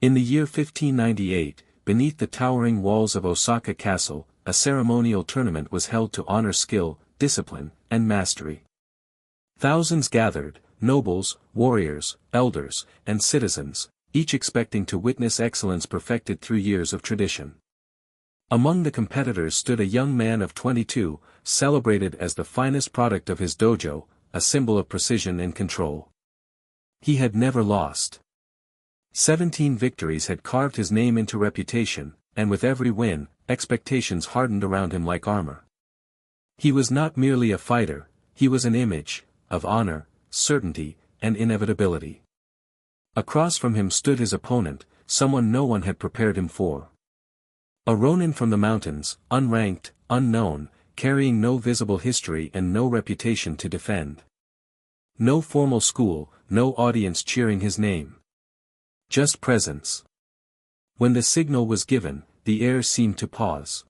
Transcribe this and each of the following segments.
In the year 1598, beneath the towering walls of Osaka Castle, a ceremonial tournament was held to honor skill, discipline, and mastery. Thousands gathered, nobles, warriors, elders, and citizens, each expecting to witness excellence perfected through years of tradition. Among the competitors stood a young man of 22, celebrated as the finest product of his dojo, a symbol of precision and control. He had never lost. 17 victories had carved his name into reputation, and with every win, expectations hardened around him like armor. He was not merely a fighter, he was an image, of honor, certainty, and inevitability. Across from him stood his opponent, someone no one had prepared him for. A ronin from the mountains, unranked, unknown, carrying no visible history and no reputation to defend. No formal school, no audience cheering his name. Just presence. When the signal was given, the air seemed to pause.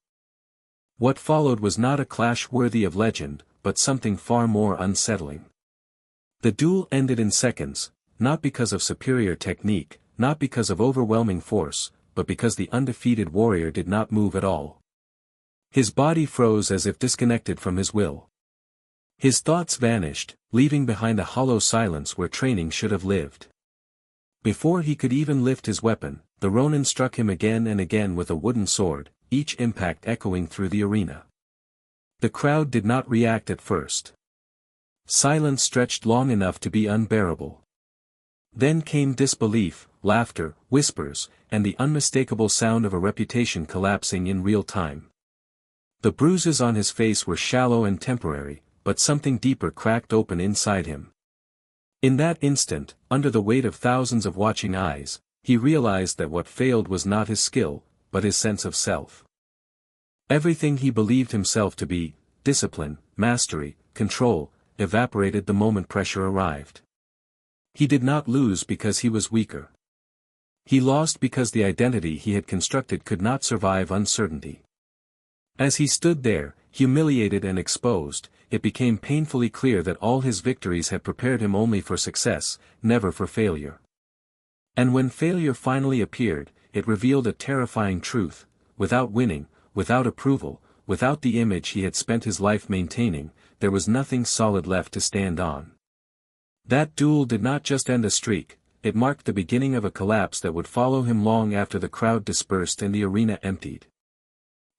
What followed was not a clash worthy of legend, but something far more unsettling. The duel ended in seconds, not because of superior technique, not because of overwhelming force, but because the undefeated warrior did not move at all. His body froze as if disconnected from his will. His thoughts vanished, leaving behind a hollow silence where training should have lived. Before he could even lift his weapon, the ronin struck him again and again with a wooden sword, each impact echoing through the arena. The crowd did not react at first. Silence stretched long enough to be unbearable. Then came disbelief, laughter, whispers, and the unmistakable sound of a reputation collapsing in real time. The bruises on his face were shallow and temporary, but something deeper cracked open inside him. In that instant, under the weight of thousands of watching eyes, he realized that what failed was not his skill, but his sense of self. Everything he believed himself to be, discipline, mastery, control, evaporated the moment pressure arrived. He did not lose because he was weaker. He lost because the identity he had constructed could not survive uncertainty. As he stood there, humiliated and exposed, it became painfully clear that all his victories had prepared him only for success, never for failure. And when failure finally appeared, it revealed a terrifying truth: without winning, without approval, without the image he had spent his life maintaining, there was nothing solid left to stand on. That duel did not just end a streak, it marked the beginning of a collapse that would follow him long after the crowd dispersed and the arena emptied.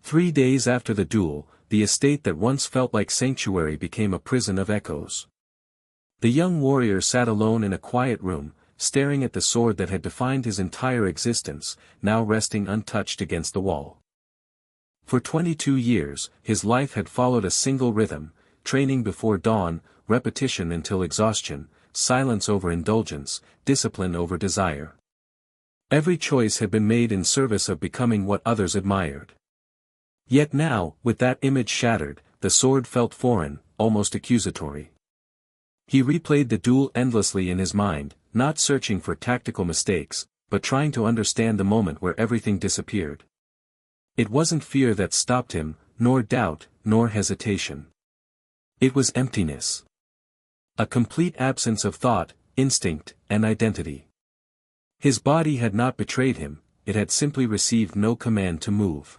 3 days after the duel, the estate that once felt like sanctuary became a prison of echoes. The young warrior sat alone in a quiet room, staring at the sword that had defined his entire existence, now resting untouched against the wall. For 22 years, his life had followed a single rhythm: training before dawn, repetition until exhaustion, silence over indulgence, discipline over desire. Every choice had been made in service of becoming what others admired. Yet now, with that image shattered, the sword felt foreign, almost accusatory. He replayed the duel endlessly in his mind, not searching for tactical mistakes, but trying to understand the moment where everything disappeared. It wasn't fear that stopped him, nor doubt, nor hesitation. It was emptiness. A complete absence of thought, instinct, and identity. His body had not betrayed him, it had simply received no command to move.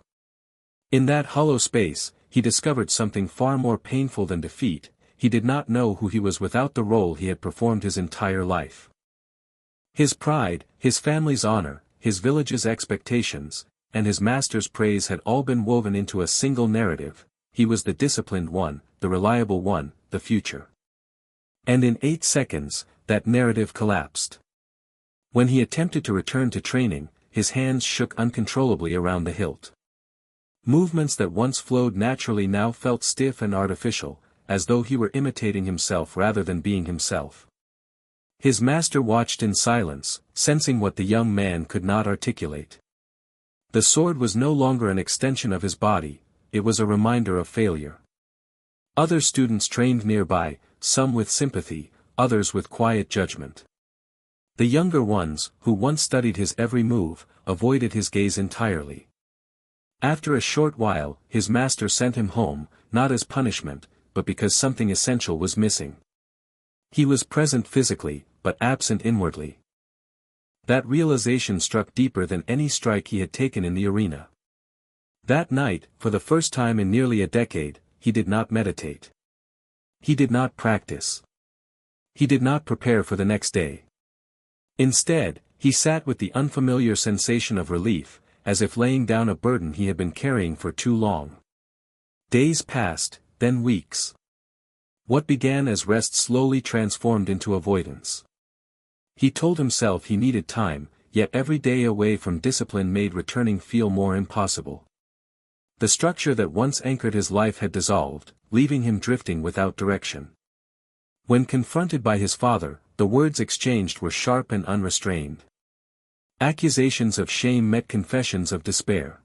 In that hollow space, he discovered something far more painful than defeat: he did not know who he was without the role he had performed his entire life. His pride, his family's honor, his village's expectations, and his master's praise had all been woven into a single narrative: he was the disciplined one, the reliable one, the future. And in 8 seconds, that narrative collapsed. When he attempted to return to training, his hands shook uncontrollably around the hilt. Movements that once flowed naturally now felt stiff and artificial, as though he were imitating himself rather than being himself. His master watched in silence, sensing what the young man could not articulate. The sword was no longer an extension of his body, it was a reminder of failure. Other students trained nearby, some with sympathy, others with quiet judgment. The younger ones, who once studied his every move, avoided his gaze entirely. After a short while, his master sent him home, not as punishment, but because something essential was missing. He was present physically, but absent inwardly. That realization struck deeper than any strike he had taken in the arena. That night, for the first time in nearly a decade, he did not meditate. He did not practice. He did not prepare for the next day. Instead, he sat with the unfamiliar sensation of relief, as if laying down a burden he had been carrying for too long. Days passed, then weeks. What began as rest slowly transformed into avoidance. He told himself he needed time, yet every day away from discipline made returning feel more impossible. The structure that once anchored his life had dissolved, leaving him drifting without direction. When confronted by his father, the words exchanged were sharp and unrestrained. Accusations of shame met confessions of despair.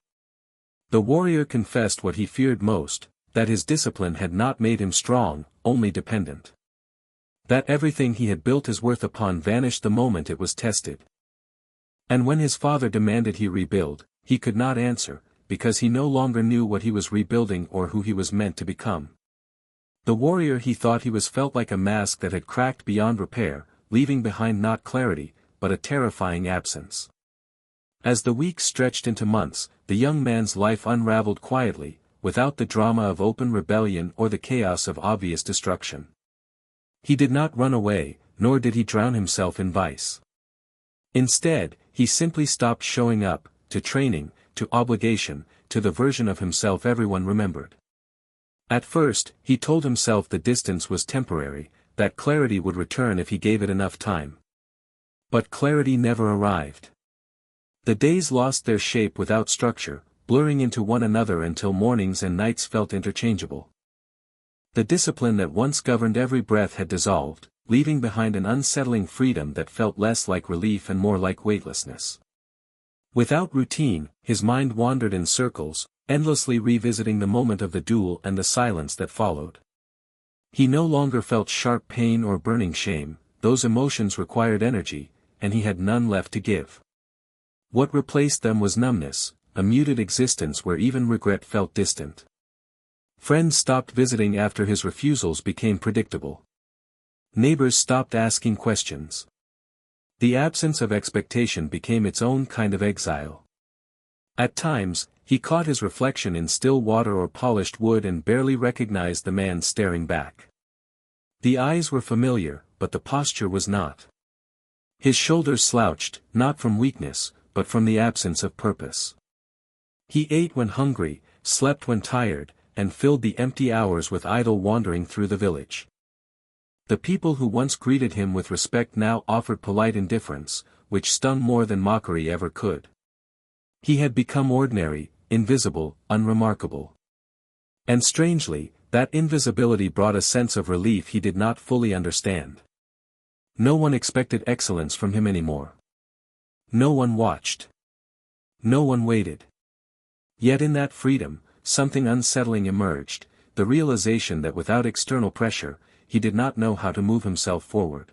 The warrior confessed what he feared most, that his discipline had not made him strong, only dependent. That everything he had built his worth upon vanished the moment it was tested. And when his father demanded he rebuild, he could not answer, because he no longer knew what he was rebuilding or who he was meant to become. The warrior he thought he was felt like a mask that had cracked beyond repair, leaving behind not clarity, but a terrifying absence. As the weeks stretched into months, the young man's life unraveled quietly, without the drama of open rebellion or the chaos of obvious destruction. He did not run away, nor did he drown himself in vice. Instead, he simply stopped showing up, to training, to obligation, to the version of himself everyone remembered. At first, he told himself the distance was temporary, that clarity would return if he gave it enough time. But clarity never arrived. The days lost their shape without structure, blurring into one another until mornings and nights felt interchangeable. The discipline that once governed every breath had dissolved, leaving behind an unsettling freedom that felt less like relief and more like weightlessness. Without routine, his mind wandered in circles, endlessly revisiting the moment of the duel and the silence that followed. He no longer felt sharp pain or burning shame, those emotions required energy, and he had none left to give. What replaced them was numbness, a muted existence where even regret felt distant. Friends stopped visiting after his refusals became predictable. Neighbors stopped asking questions. The absence of expectation became its own kind of exile. At times, he caught his reflection in still water or polished wood and barely recognized the man staring back. The eyes were familiar, but the posture was not. His shoulders slouched, not from weakness, but from the absence of purpose. He ate when hungry, slept when tired, and filled the empty hours with idle wandering through the village. The people who once greeted him with respect now offered polite indifference, which stung more than mockery ever could. He had become ordinary, invisible, unremarkable. And strangely, that invisibility brought a sense of relief he did not fully understand. No one expected excellence from him anymore. No one watched. No one waited. Yet in that freedom, something unsettling emerged, the realization that without external pressure, he did not know how to move himself forward.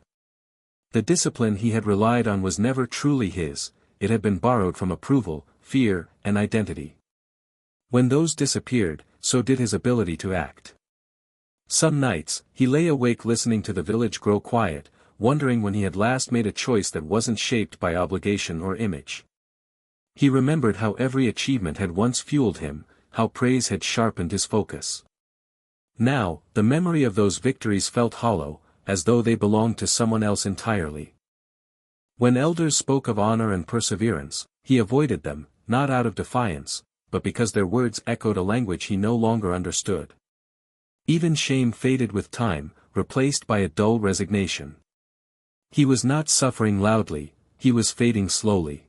The discipline he had relied on was never truly his, it had been borrowed from approval, fear, and identity. When those disappeared, so did his ability to act. Some nights, he lay awake listening to the village grow quiet, wondering when he had last made a choice that wasn't shaped by obligation or image. He remembered how every achievement had once fueled him, how praise had sharpened his focus. Now, the memory of those victories felt hollow, as though they belonged to someone else entirely. When elders spoke of honor and perseverance, he avoided them, not out of defiance, but because their words echoed a language he no longer understood. Even shame faded with time, replaced by a dull resignation. He was not suffering loudly, he was fading slowly.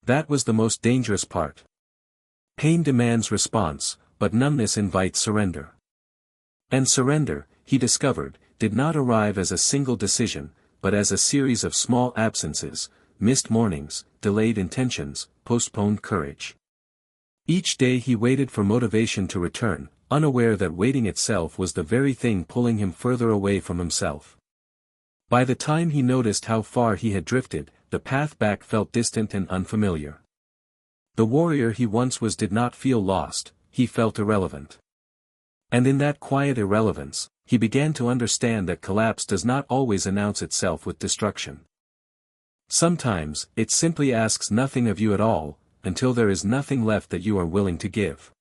That was the most dangerous part. Pain demands response, but numbness invites surrender. And surrender, he discovered, did not arrive as a single decision, but as a series of small absences, missed mornings, delayed intentions, postponed courage. Each day he waited for motivation to return, unaware that waiting itself was the very thing pulling him further away from himself. By the time he noticed how far he had drifted, the path back felt distant and unfamiliar. The warrior he once was did not feel lost, he felt irrelevant. And in that quiet irrelevance, he began to understand that collapse does not always announce itself with destruction. Sometimes, it simply asks nothing of you at all, until there is nothing left that you are willing to give.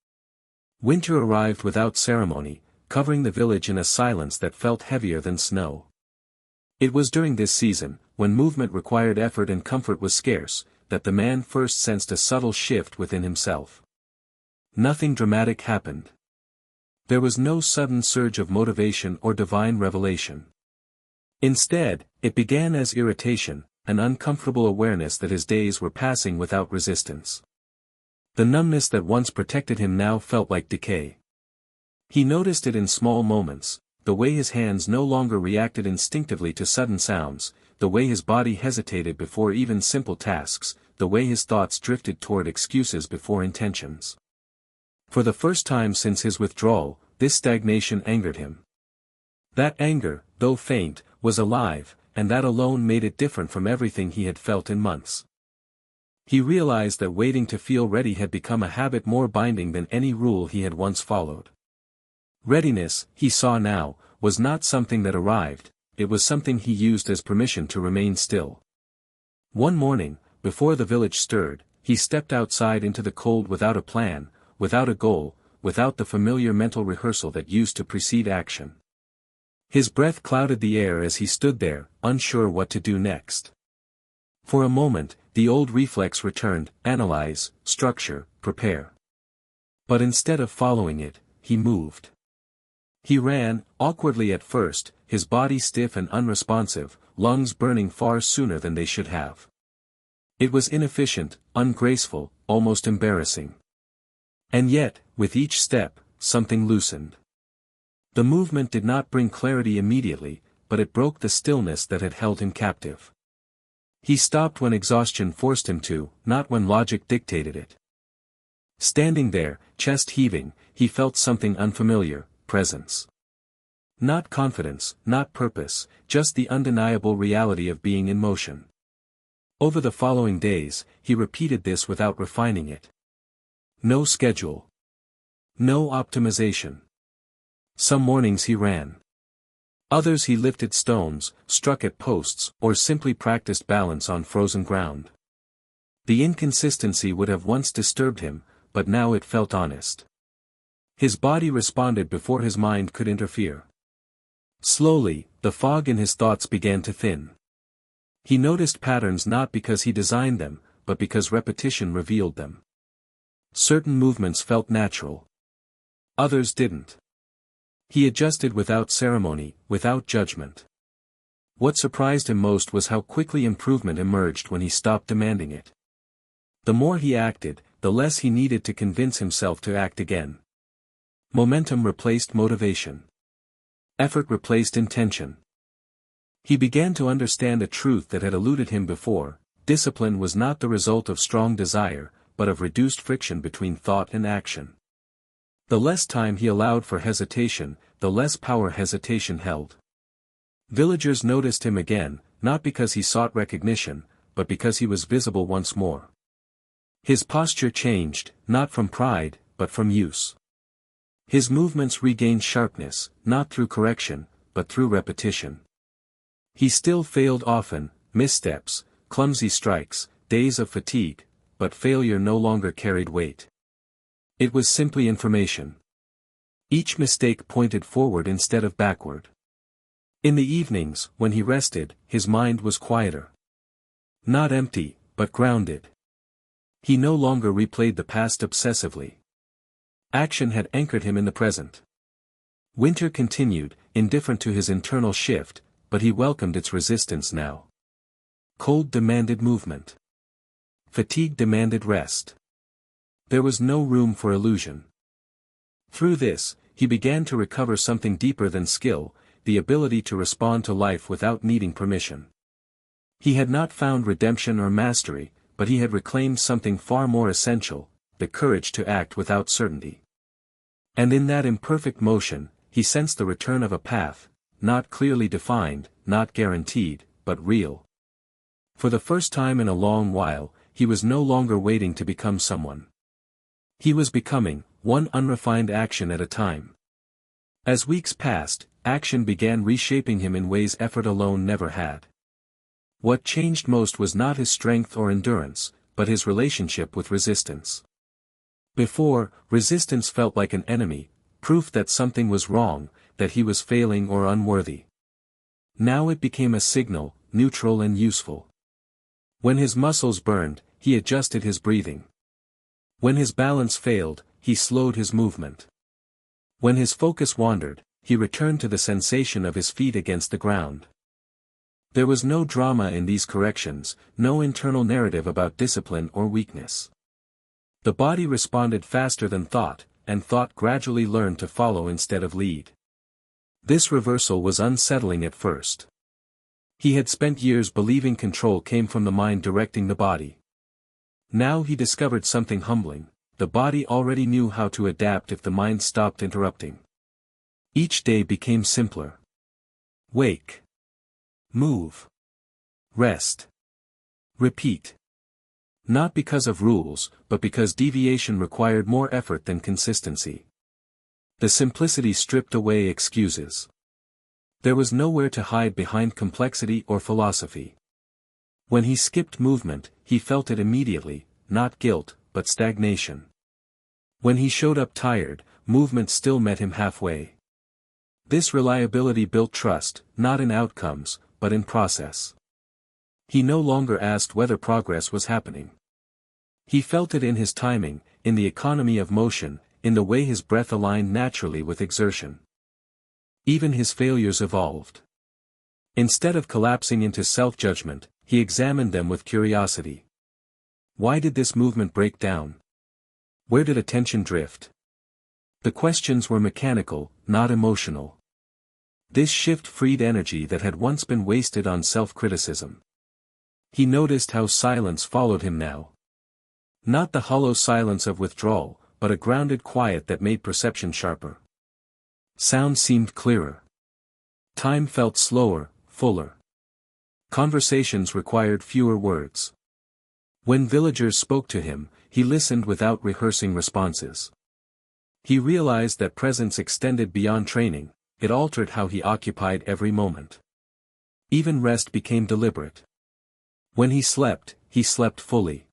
Winter arrived without ceremony, covering the village in a silence that felt heavier than snow. It was during this season, when movement required effort and comfort was scarce, that the man first sensed a subtle shift within himself. Nothing dramatic happened. There was no sudden surge of motivation or divine revelation. Instead, it began as irritation, an uncomfortable awareness that his days were passing without resistance. The numbness that once protected him now felt like decay. He noticed it in small moments, the way his hands no longer reacted instinctively to sudden sounds, the way his body hesitated before even simple tasks, the way his thoughts drifted toward excuses before intentions. For the first time since his withdrawal, this stagnation angered him. That anger, though faint, was alive, and that alone made it different from everything he had felt in months. He realized that waiting to feel ready had become a habit more binding than any rule he had once followed. Readiness, he saw now, was not something that arrived, it was something he used as permission to remain still. One morning, before the village stirred, he stepped outside into the cold without a plan, without a goal, without the familiar mental rehearsal that used to precede action. His breath clouded the air as he stood there, unsure what to do next. For a moment, the old reflex returned: analyze, structure, prepare. But instead of following it, he moved. He ran, awkwardly at first, his body stiff and unresponsive, lungs burning far sooner than they should have. It was inefficient, ungraceful, almost embarrassing. And yet, with each step, something loosened. The movement did not bring clarity immediately, but it broke the stillness that had held him captive. He stopped when exhaustion forced him to, not when logic dictated it. Standing there, chest heaving, he felt something unfamiliar: presence. Not confidence, not purpose, just the undeniable reality of being in motion. Over the following days, he repeated this without refining it. No schedule. No optimization. Some mornings he ran. Others he lifted stones, struck at posts, or simply practiced balance on frozen ground. The inconsistency would have once disturbed him, but now it felt honest. His body responded before his mind could interfere. Slowly, the fog in his thoughts began to thin. He noticed patterns not because he designed them, but because repetition revealed them. Certain movements felt natural. Others didn't. He adjusted without ceremony, without judgment. What surprised him most was how quickly improvement emerged when he stopped demanding it. The more he acted, the less he needed to convince himself to act again. Momentum replaced motivation. Effort replaced intention. He began to understand a truth that had eluded him before: discipline was not the result of strong desire, but of reduced friction between thought and action. The less time he allowed for hesitation, the less power hesitation held. Villagers noticed him again, not because he sought recognition, but because he was visible once more. His posture changed, not from pride, but from use. His movements regained sharpness, not through correction, but through repetition. He still failed often: missteps, clumsy strikes, days of fatigue, but failure no longer carried weight. It was simply information. Each mistake pointed forward instead of backward. In the evenings, when he rested, his mind was quieter. Not empty, but grounded. He no longer replayed the past obsessively. Action had anchored him in the present. Winter continued, indifferent to his internal shift, but he welcomed its resistance now. Cold demanded movement. Fatigue demanded rest. There was no room for illusion. Through this, he began to recover something deeper than skill, the ability to respond to life without needing permission. He had not found redemption or mastery, but he had reclaimed something far more essential: the courage to act without certainty. And in that imperfect motion, he sensed the return of a path, not clearly defined, not guaranteed, but real. For the first time in a long while, he was no longer waiting to become someone. He was becoming, one unrefined action at a time. As weeks passed, action began reshaping him in ways effort alone never had. What changed most was not his strength or endurance, but his relationship with resistance. Before, resistance felt like an enemy, proof that something was wrong, that he was failing or unworthy. Now it became a signal, neutral and useful. When his muscles burned, he adjusted his breathing. When his balance failed, he slowed his movement. When his focus wandered, he returned to the sensation of his feet against the ground. There was no drama in these corrections, no internal narrative about discipline or weakness. The body responded faster than thought, and thought gradually learned to follow instead of lead. This reversal was unsettling at first. He had spent years believing control came from the mind directing the body. Now he discovered something humbling: the body already knew how to adapt if the mind stopped interrupting. Each day became simpler. Wake. Move. Rest. Repeat. Not because of rules, but because deviation required more effort than consistency. The simplicity stripped away excuses. There was nowhere to hide behind complexity or philosophy. When he skipped movement, he felt it immediately, not guilt, but stagnation. When he showed up tired, movement still met him halfway. This reliability built trust, not in outcomes, but in process. He no longer asked whether progress was happening. He felt it in his timing, in the economy of motion, in the way his breath aligned naturally with exertion. Even his failures evolved. Instead of collapsing into self-judgment, he examined them with curiosity. Why did this movement break down? Where did attention drift? The questions were mechanical, not emotional. This shift freed energy that had once been wasted on self-criticism. He noticed how silence followed him now. Not the hollow silence of withdrawal, but a grounded quiet that made perception sharper. Sound seemed clearer. Time felt slower, fuller. Conversations required fewer words. When villagers spoke to him, he listened without rehearsing responses. He realized that presence extended beyond training. It altered how he occupied every moment. Even rest became deliberate. When he slept fully.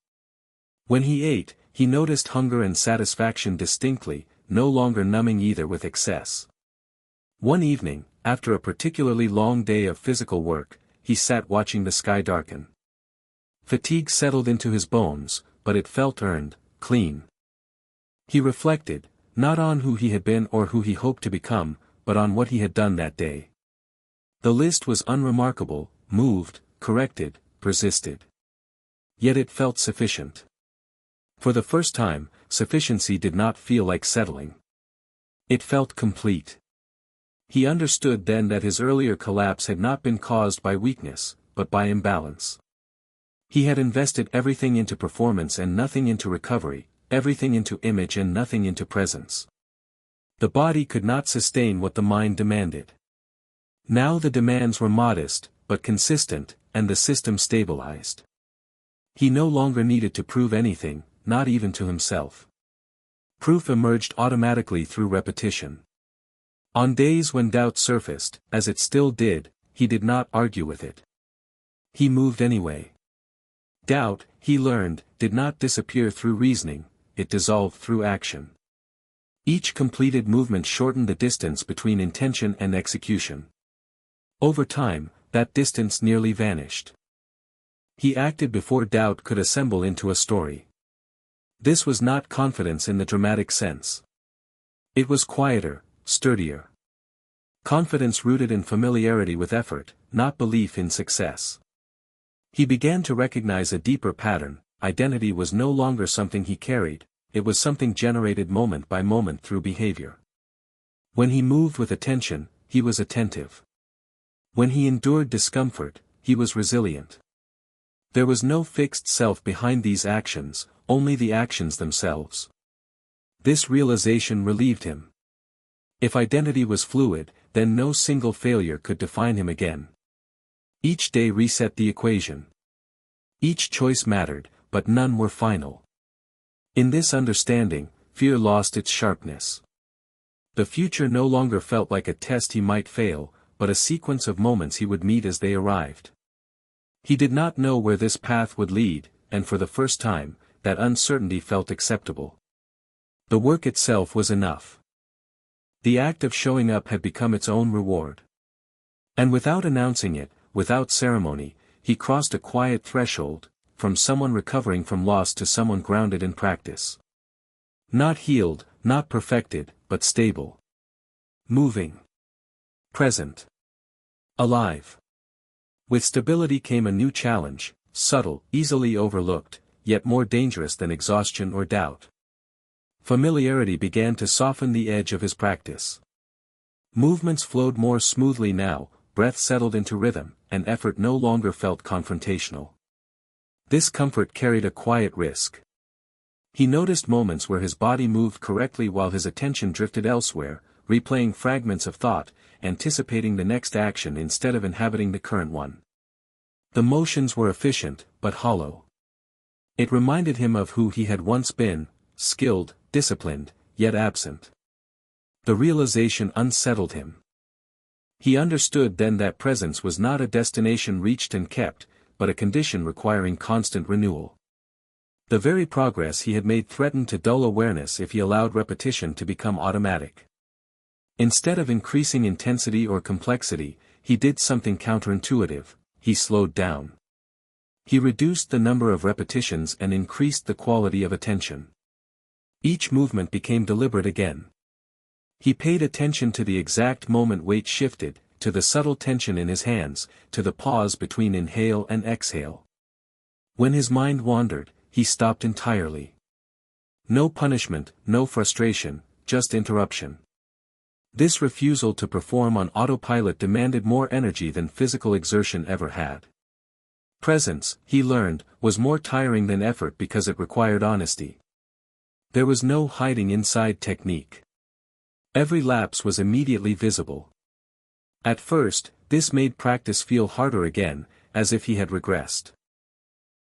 When he ate, he noticed hunger and satisfaction distinctly, no longer numbing either with excess. One evening, after a particularly long day of physical work, he sat watching the sky darken. Fatigue settled into his bones, but it felt earned, clean. He reflected, not on who he had been or who he hoped to become, but on what he had done that day. The list was unremarkable: moved, corrected, persisted. Yet it felt sufficient. For the first time, sufficiency did not feel like settling. It felt complete. He understood then that his earlier collapse had not been caused by weakness, but by imbalance. He had invested everything into performance and nothing into recovery, everything into image and nothing into presence. The body could not sustain what the mind demanded. Now the demands were modest, but consistent, and the system stabilized. He no longer needed to prove anything, not even to himself. Proof emerged automatically through repetition. On days when doubt surfaced, as it still did, he did not argue with it. He moved anyway. Doubt, he learned, did not disappear through reasoning, it dissolved through action. Each completed movement shortened the distance between intention and execution. Over time, that distance nearly vanished. He acted before doubt could assemble into a story. This was not confidence in the dramatic sense. It was quieter, sturdier. Confidence rooted in familiarity with effort, not belief in success. He began to recognize a deeper pattern: identity was no longer something he carried, it was something generated moment by moment through behavior. When he moved with attention, he was attentive. When he endured discomfort, he was resilient. There was no fixed self behind these actions, only the actions themselves. This realization relieved him. If identity was fluid, then no single failure could define him again. Each day reset the equation. Each choice mattered, but none were final. In this understanding, fear lost its sharpness. The future no longer felt like a test he might fail, but a sequence of moments he would meet as they arrived. He did not know where this path would lead, and for the first time, that uncertainty felt acceptable. The work itself was enough. The act of showing up had become its own reward. And without announcing it, without ceremony, he crossed a quiet threshold, from someone recovering from loss to someone grounded in practice. Not healed, not perfected, but stable. Moving. Present. Alive. With stability came a new challenge, subtle, easily overlooked, yet more dangerous than exhaustion or doubt. Familiarity began to soften the edge of his practice. Movements flowed more smoothly now, breath settled into rhythm, and effort no longer felt confrontational. This comfort carried a quiet risk. He noticed moments where his body moved correctly while his attention drifted elsewhere, replaying fragments of thought, anticipating the next action instead of inhabiting the current one. The motions were efficient, but hollow. It reminded him of who he had once been, skilled, disciplined, yet absent. The realization unsettled him. He understood then that presence was not a destination reached and kept, but a condition requiring constant renewal. The very progress he had made threatened to dull awareness if he allowed repetition to become automatic. Instead of increasing intensity or complexity, he did something counterintuitive: he slowed down. He reduced the number of repetitions and increased the quality of attention. Each movement became deliberate again. He paid attention to the exact moment weight shifted, to the subtle tension in his hands, to the pause between inhale and exhale. When his mind wandered, he stopped entirely. No punishment, no frustration, just interruption. This refusal to perform on autopilot demanded more energy than physical exertion ever had. Presence, he learned, was more tiring than effort because it required honesty. There was no hiding inside technique. Every lapse was immediately visible. At first, this made practice feel harder again, as if he had regressed.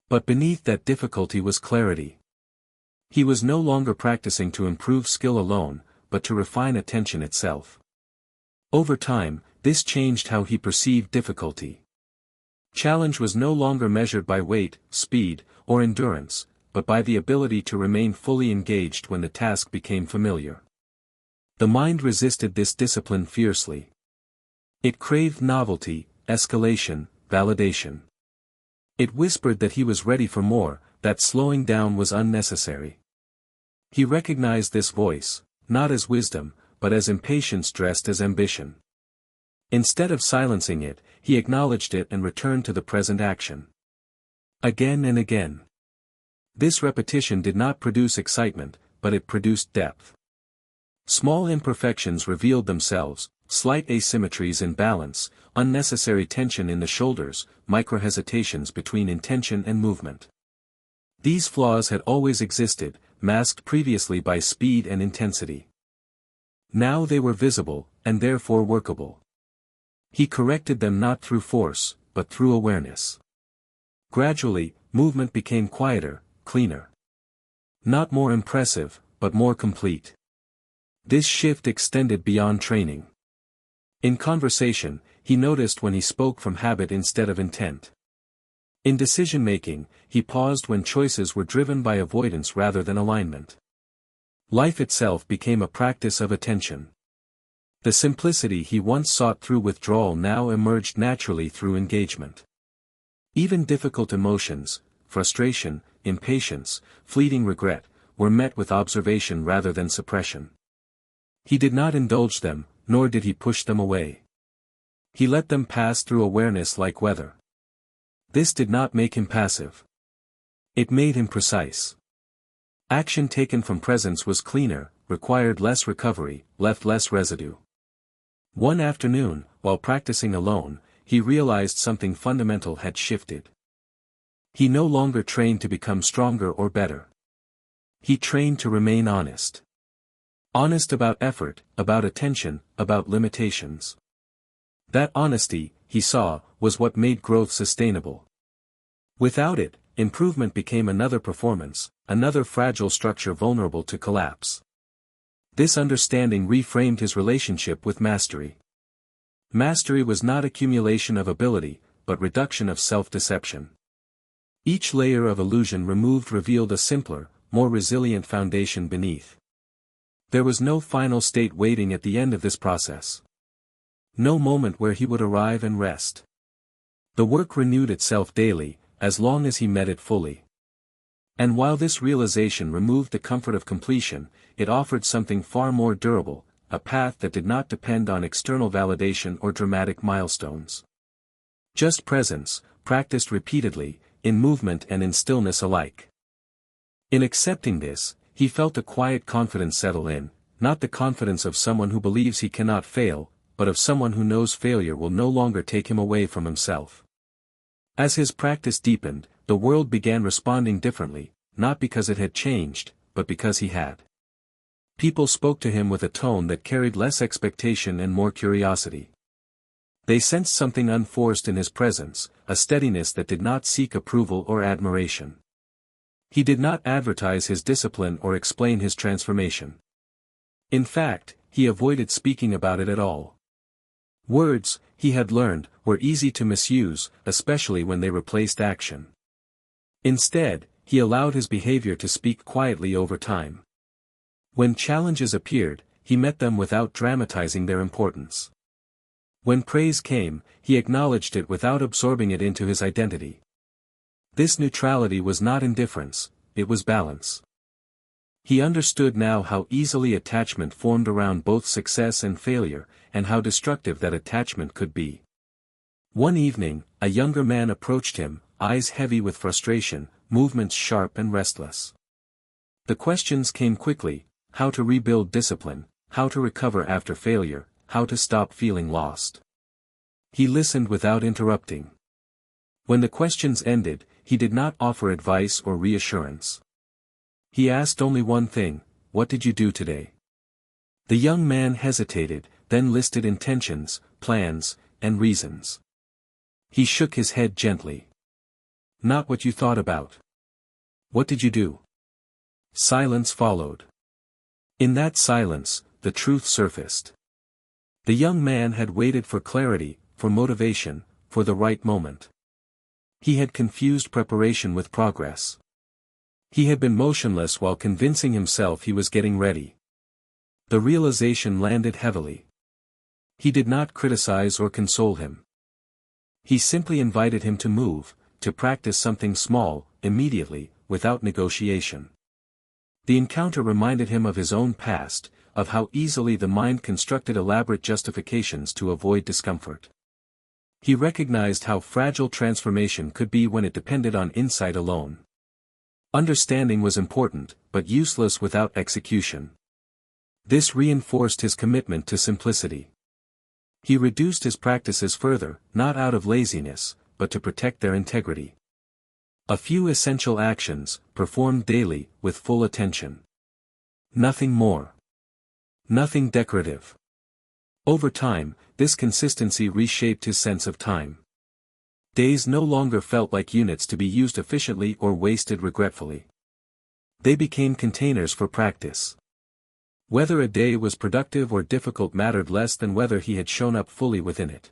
But beneath that difficulty was clarity. He was no longer practicing to improve skill alone, but to refine attention itself. Over time, this changed how he perceived difficulty. Challenge was no longer measured by weight, speed, or endurance, but by the ability to remain fully engaged when the task became familiar. The mind resisted this discipline fiercely. It craved novelty, escalation, validation. It whispered that he was ready for more, that slowing down was unnecessary. He recognized this voice, not as wisdom, but as impatience dressed as ambition. Instead of silencing it, he acknowledged it and returned to the present action. Again and again. This repetition did not produce excitement, but it produced depth. Small imperfections revealed themselves, slight asymmetries in balance, unnecessary tension in the shoulders, micro-hesitations between intention and movement. These flaws had always existed, masked previously by speed and intensity. Now they were visible, and therefore workable. He corrected them not through force, but through awareness. Gradually, movement became quieter, cleaner. Not more impressive, but more complete. This shift extended beyond training. In conversation, he noticed when he spoke from habit instead of intent. In decision-making, he paused when choices were driven by avoidance rather than alignment. Life itself became a practice of attention. The simplicity he once sought through withdrawal now emerged naturally through engagement. Even difficult emotions, frustration, impatience, fleeting regret, were met with observation rather than suppression. He did not indulge them, nor did he push them away. He let them pass through awareness like weather. This did not make him passive. It made him precise. Action taken from presence was cleaner, required less recovery, left less residue. One afternoon, while practicing alone, he realized something fundamental had shifted. He no longer trained to become stronger or better. He trained to remain honest. Honest about effort, about attention, about limitations. That honesty, he saw, was what made growth sustainable. Without it, improvement became another performance, another fragile structure vulnerable to collapse. This understanding reframed his relationship with mastery. Mastery was not accumulation of ability, but reduction of self-deception. Each layer of illusion removed revealed a simpler, more resilient foundation beneath. There was no final state waiting at the end of this process. No moment where he would arrive and rest. The work renewed itself daily, as long as he met it fully. And while this realization removed the comfort of completion, it offered something far more durable, a path that did not depend on external validation or dramatic milestones. Just presence, practiced repeatedly, in movement and in stillness alike. In accepting this, he felt a quiet confidence settle in, not the confidence of someone who believes he cannot fail, but of someone who knows failure will no longer take him away from himself. As his practice deepened, the world began responding differently, not because it had changed, but because he had. People spoke to him with a tone that carried less expectation and more curiosity. They sensed something unforced in his presence, a steadiness that did not seek approval or admiration. He did not advertise his discipline or explain his transformation. In fact, he avoided speaking about it at all. Words, he had learned, were easy to misuse, especially when they replaced action. Instead, he allowed his behavior to speak quietly over time. When challenges appeared, he met them without dramatizing their importance. When praise came, he acknowledged it without absorbing it into his identity. This neutrality was not indifference, it was balance. He understood now how easily attachment formed around both success and failure, and how destructive that attachment could be. One evening, a younger man approached him, eyes heavy with frustration, movements sharp and restless. The questions came quickly: how to rebuild discipline, how to recover after failure, how to stop feeling lost. He listened without interrupting. When the questions ended, he did not offer advice or reassurance. He asked only one thing: what did you do today? The young man hesitated, then listed intentions, plans, and reasons. He shook his head gently. Not what you thought about. What did you do? Silence followed. In that silence, the truth surfaced. The young man had waited for clarity, for motivation, for the right moment. He had confused preparation with progress. He had been motionless while convincing himself he was getting ready. The realization landed heavily. He did not criticize or console him. He simply invited him to move, to practice something small, immediately, without negotiation. The encounter reminded him of his own past, of how easily the mind constructed elaborate justifications to avoid discomfort. He recognized how fragile transformation could be when it depended on insight alone. Understanding was important, but useless without execution. This reinforced his commitment to simplicity. He reduced his practices further, not out of laziness, but to protect their integrity. A few essential actions, performed daily, with full attention. Nothing more. Nothing decorative. Over time, this consistency reshaped his sense of time. Days no longer felt like units to be used efficiently or wasted regretfully. They became containers for practice. Whether a day was productive or difficult mattered less than whether he had shown up fully within it.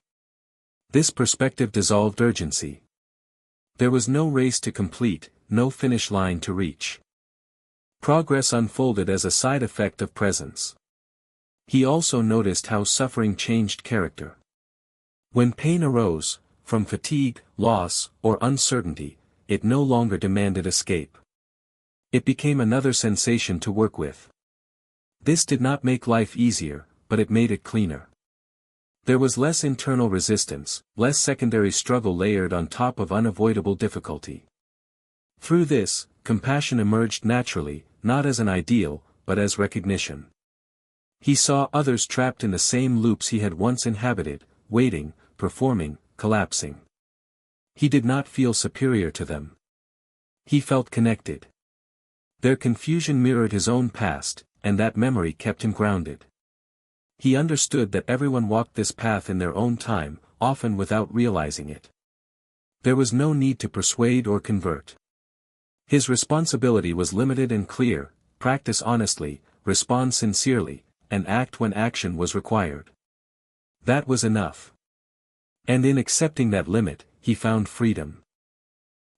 This perspective dissolved urgency. There was no race to complete, no finish line to reach. Progress unfolded as a side effect of presence. He also noticed how suffering changed character. When pain arose, from fatigue, loss, or uncertainty, it no longer demanded escape. It became another sensation to work with. This did not make life easier, but it made it cleaner. There was less internal resistance, less secondary struggle layered on top of unavoidable difficulty. Through this, compassion emerged naturally, not as an ideal, but as recognition. He saw others trapped in the same loops he had once inhabited, waiting, performing, collapsing. He did not feel superior to them. He felt connected. Their confusion mirrored his own past, and that memory kept him grounded. He understood that everyone walked this path in their own time, often without realizing it. There was no need to persuade or convert. His responsibility was limited and clear: practice honestly, respond sincerely, and act when action was required. That was enough. And in accepting that limit, he found freedom.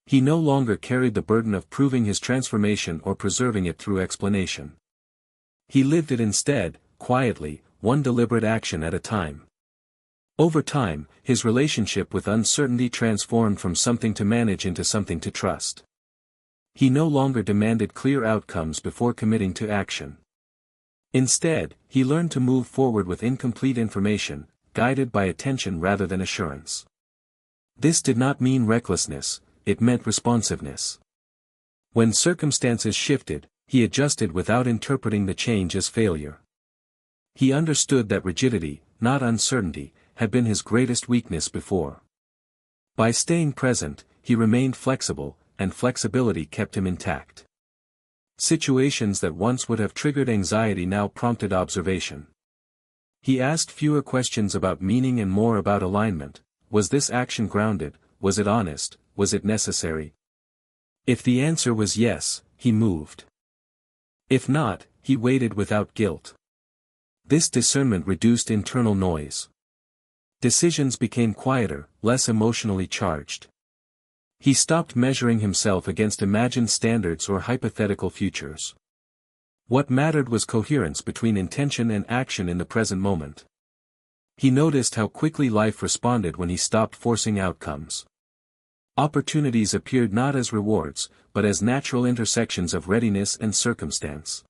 He no longer carried the burden of proving his transformation or preserving it through explanation. He lived it instead, quietly, one deliberate action at a time. Over time, his relationship with uncertainty transformed from something to manage into something to trust. He no longer demanded clear outcomes before committing to action. Instead, he learned to move forward with incomplete information, guided by attention rather than assurance. This did not mean recklessness, it meant responsiveness. When circumstances shifted, he adjusted without interpreting the change as failure. He understood that rigidity, not uncertainty, had been his greatest weakness before. By staying present, he remained flexible, and flexibility kept him intact. Situations that once would have triggered anxiety now prompted observation. He asked fewer questions about meaning and more about alignment. Was this action grounded? Was it honest? Was it necessary? If the answer was yes, he moved. If not, he waited without guilt. This discernment reduced internal noise. Decisions became quieter, less emotionally charged. He stopped measuring himself against imagined standards or hypothetical futures. What mattered was coherence between intention and action in the present moment. He noticed how quickly life responded when he stopped forcing outcomes. Opportunities appeared not as rewards, but as natural intersections of readiness and circumstance.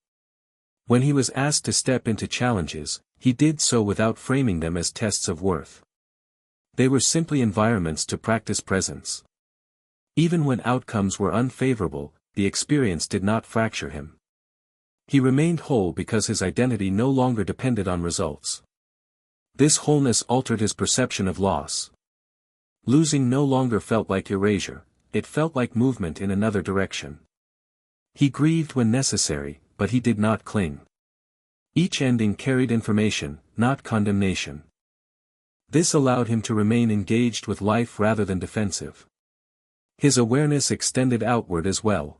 When he was asked to step into challenges, he did so without framing them as tests of worth. They were simply environments to practice presence. Even when outcomes were unfavorable, the experience did not fracture him. He remained whole because his identity no longer depended on results. This wholeness altered his perception of loss. Losing no longer felt like erasure, it felt like movement in another direction. He grieved when necessary, but he did not cling. Each ending carried information, not condemnation. This allowed him to remain engaged with life rather than defensive. His awareness extended outward as well.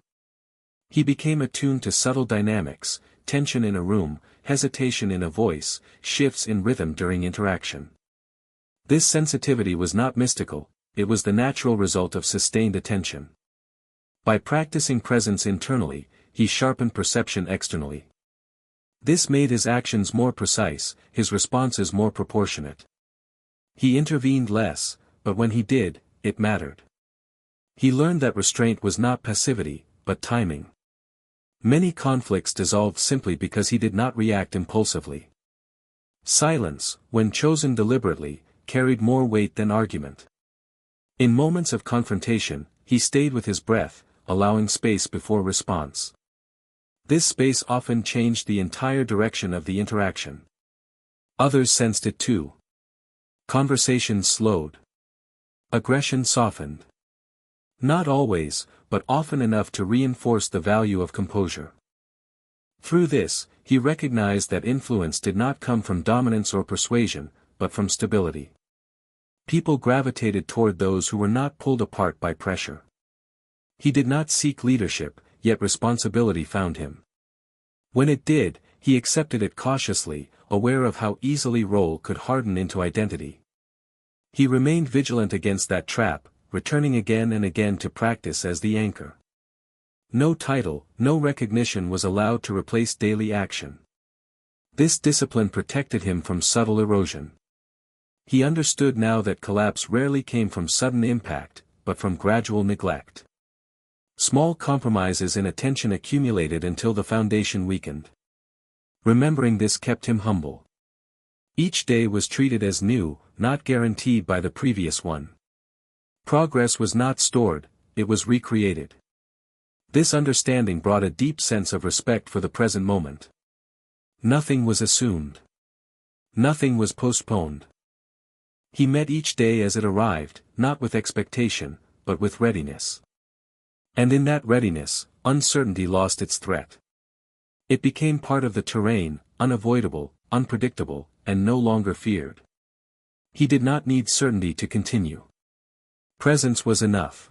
He became attuned to subtle dynamics, tension in a room, hesitation in a voice, shifts in rhythm during interaction. This sensitivity was not mystical, it was the natural result of sustained attention. By practicing presence internally, he sharpened perception externally. This made his actions more precise, his responses more proportionate. He intervened less, but when he did, it mattered. He learned that restraint was not passivity, but timing. Many conflicts dissolved simply because he did not react impulsively. Silence, when chosen deliberately, carried more weight than argument. In moments of confrontation, he stayed with his breath, allowing space before response. This space often changed the entire direction of the interaction. Others sensed it too. Conversations slowed. Aggression softened. Not always, but often enough to reinforce the value of composure. Through this, he recognized that influence did not come from dominance or persuasion, but from stability. People gravitated toward those who were not pulled apart by pressure. He did not seek leadership, yet responsibility found him. When it did, he accepted it cautiously, aware of how easily role could harden into identity. He remained vigilant against that trap, returning again and again to practice as the anchor. No title, no recognition was allowed to replace daily action. This discipline protected him from subtle erosion. He understood now that collapse rarely came from sudden impact, but from gradual neglect. Small compromises in attention accumulated until the foundation weakened. Remembering this kept him humble. Each day was treated as new, not guaranteed by the previous one. Progress was not stored, it was recreated. This understanding brought a deep sense of respect for the present moment. Nothing was assumed. Nothing was postponed. He met each day as it arrived, not with expectation, but with readiness. And in that readiness, uncertainty lost its threat. It became part of the terrain, unavoidable, unpredictable, and no longer feared. He did not need certainty to continue. Presence was enough.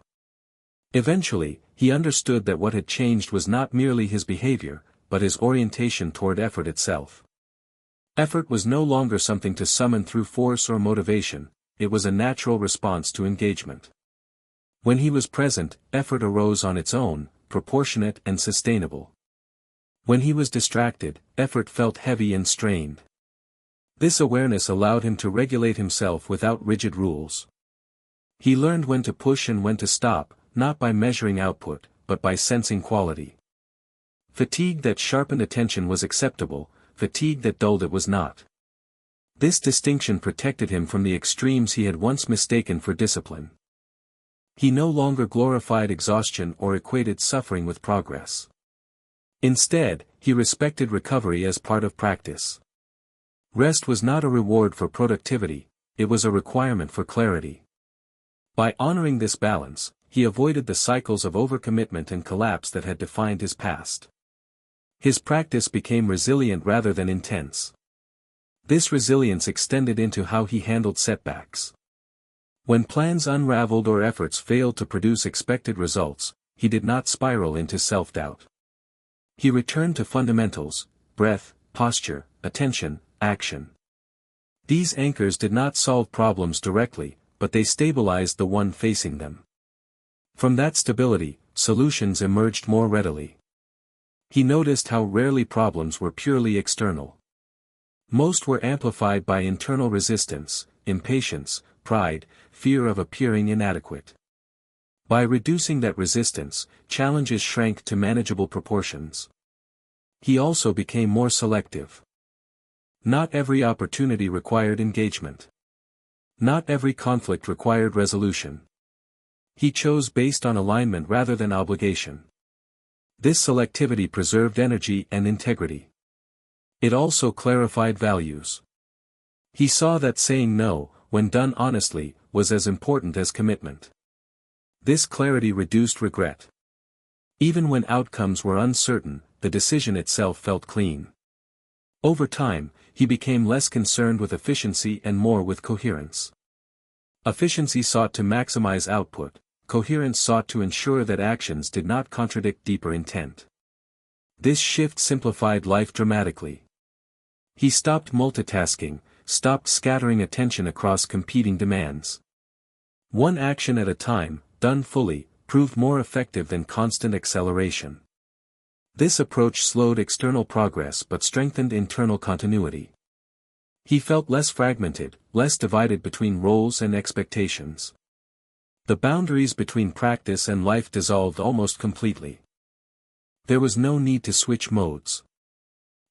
Eventually, he understood that what had changed was not merely his behavior, but his orientation toward effort itself. Effort was no longer something to summon through force or motivation, it was a natural response to engagement. When he was present, effort arose on its own, proportionate and sustainable. When he was distracted, effort felt heavy and strained. This awareness allowed him to regulate himself without rigid rules. He learned when to push and when to stop, not by measuring output, but by sensing quality. Fatigue that sharpened attention was acceptable, fatigue that dulled it was not. This distinction protected him from the extremes he had once mistaken for discipline. He no longer glorified exhaustion or equated suffering with progress. Instead, he respected recovery as part of practice. Rest was not a reward for productivity, it was a requirement for clarity. By honoring this balance, he avoided the cycles of overcommitment and collapse that had defined his past. His practice became resilient rather than intense. This resilience extended into how he handled setbacks. When plans unraveled or efforts failed to produce expected results, he did not spiral into self-doubt. He returned to fundamentals: breath, posture, attention, action. These anchors did not solve problems directly, but they stabilized the one facing them. From that stability, solutions emerged more readily. He noticed how rarely problems were purely external. Most were amplified by internal resistance, impatience, pride, fear of appearing inadequate. By reducing that resistance, challenges shrank to manageable proportions. He also became more selective. Not every opportunity required engagement. Not every conflict required resolution. He chose based on alignment rather than obligation. This selectivity preserved energy and integrity. It also clarified values. He saw that saying no, when done honestly, was as important as commitment. This clarity reduced regret. Even when outcomes were uncertain, the decision itself felt clean. Over time, he became less concerned with efficiency and more with coherence. Efficiency sought to maximize output, coherence sought to ensure that actions did not contradict deeper intent. This shift simplified life dramatically. He stopped multitasking, stopped scattering attention across competing demands. One action at a time, done fully, proved more effective than constant acceleration. This approach slowed external progress but strengthened internal continuity. He felt less fragmented, less divided between roles and expectations. The boundaries between practice and life dissolved almost completely. There was no need to switch modes.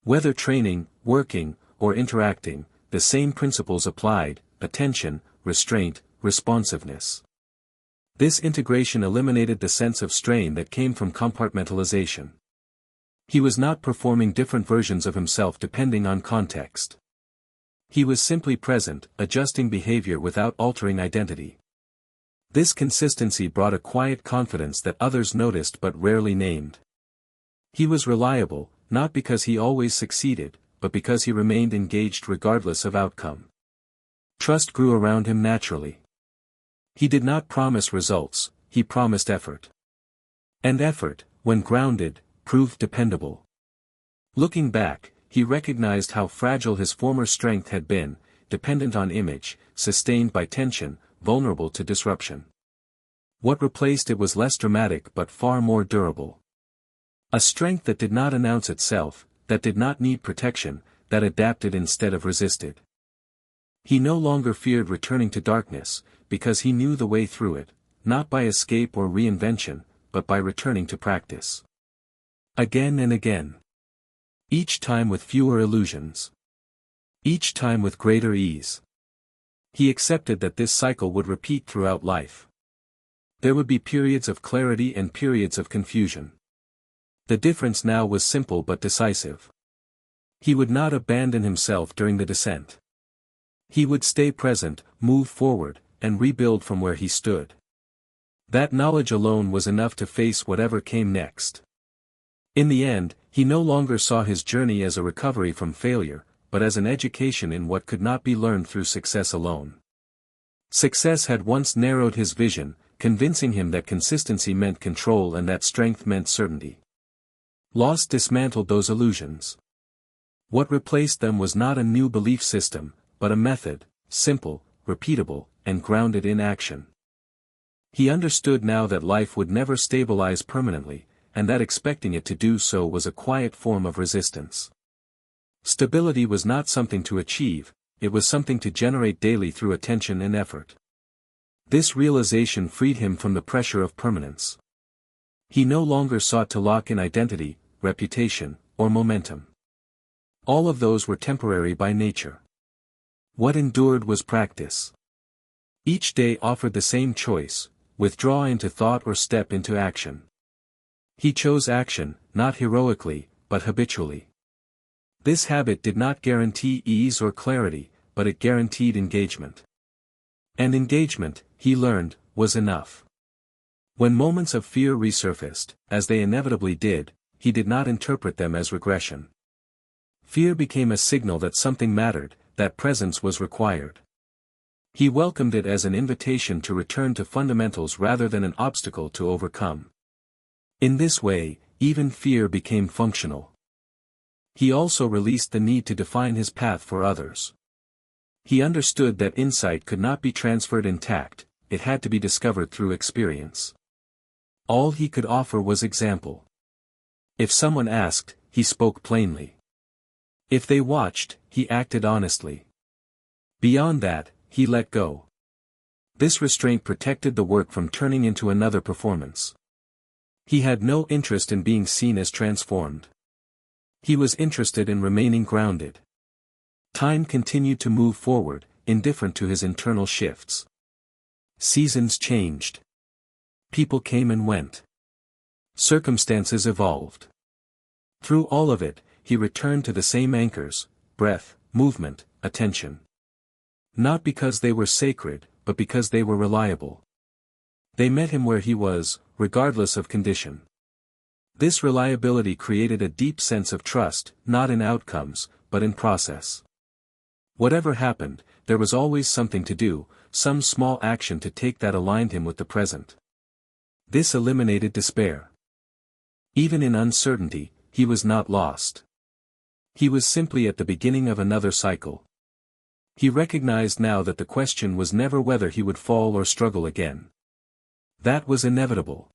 Whether training, working, or interacting, the same principles applied: attention, restraint, responsiveness. This integration eliminated the sense of strain that came from compartmentalization. He was not performing different versions of himself depending on context. He was simply present, adjusting behavior without altering identity. This consistency brought a quiet confidence that others noticed but rarely named. He was reliable, not because he always succeeded, but because he remained engaged regardless of outcome. Trust grew around him naturally. He did not promise results, he promised effort. And effort, when grounded, proved dependable. Looking back, he recognized how fragile his former strength had been, dependent on image, sustained by tension, vulnerable to disruption. What replaced it was less dramatic but far more durable. A strength that did not announce itself, that did not need protection, that adapted instead of resisted. He no longer feared returning to darkness, because he knew the way through it, not by escape or reinvention, but by returning to practice. Again and again. Each time with fewer illusions. Each time with greater ease. He accepted that this cycle would repeat throughout life. There would be periods of clarity and periods of confusion. The difference now was simple but decisive. He would not abandon himself during the descent. He would stay present, move forward, and rebuild from where he stood. That knowledge alone was enough to face whatever came next. In the end, he no longer saw his journey as a recovery from failure, but as an education in what could not be learned through success alone. Success had once narrowed his vision, convincing him that consistency meant control and that strength meant certainty. Loss dismantled those illusions. What replaced them was not a new belief system, but a method, simple, repeatable, and grounded in action. He understood now that life would never stabilize permanently, and that expecting it to do so was a quiet form of resistance. Stability was not something to achieve, it was something to generate daily through attention and effort. This realization freed him from the pressure of permanence. He no longer sought to lock in identity, reputation, or momentum. All of those were temporary by nature. What endured was practice. Each day offered the same choice: withdraw into thought or step into action. He chose action, not heroically, but habitually. This habit did not guarantee ease or clarity, but it guaranteed engagement. And engagement, he learned, was enough. When moments of fear resurfaced, as they inevitably did, he did not interpret them as regression. Fear became a signal that something mattered, that presence was required. He welcomed it as an invitation to return to fundamentals rather than an obstacle to overcome. In this way, even fear became functional. He also released the need to define his path for others. He understood that insight could not be transferred intact, it had to be discovered through experience. All he could offer was example. If someone asked, he spoke plainly. If they watched, he acted honestly. Beyond that, he let go. This restraint protected the work from turning into another performance. He had no interest in being seen as transformed. He was interested in remaining grounded. Time continued to move forward, indifferent to his internal shifts. Seasons changed. People came and went. Circumstances evolved. Through all of it, he returned to the same anchors: breath, movement, attention. Not because they were sacred, but because they were reliable. They met him where he was, regardless of condition. This reliability created a deep sense of trust, not in outcomes, but in process. Whatever happened, there was always something to do, some small action to take that aligned him with the present. This eliminated despair. Even in uncertainty, he was not lost. He was simply at the beginning of another cycle. He recognized now that the question was never whether he would fall or struggle again. That was inevitable.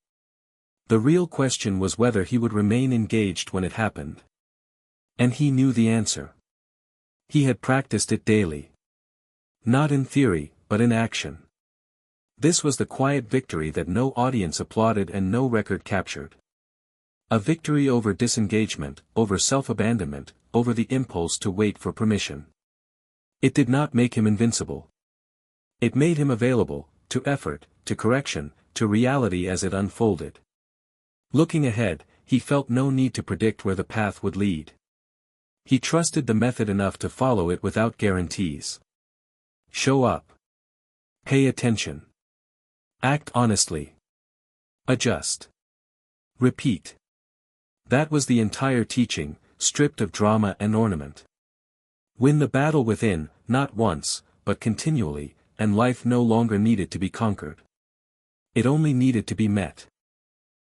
The real question was whether he would remain engaged when it happened. And he knew the answer. He had practiced it daily. Not in theory, but in action. This was the quiet victory that no audience applauded and no record captured. A victory over disengagement, over self-abandonment, over the impulse to wait for permission. It did not make him invincible. It made him available, to effort, to correction, to reality as it unfolded. Looking ahead, he felt no need to predict where the path would lead. He trusted the method enough to follow it without guarantees. Show up. Pay attention. Act honestly. Adjust. Repeat. That was the entire teaching, stripped of drama and ornament. Win the battle within, not once, but continually, and life no longer needed to be conquered. It only needed to be met.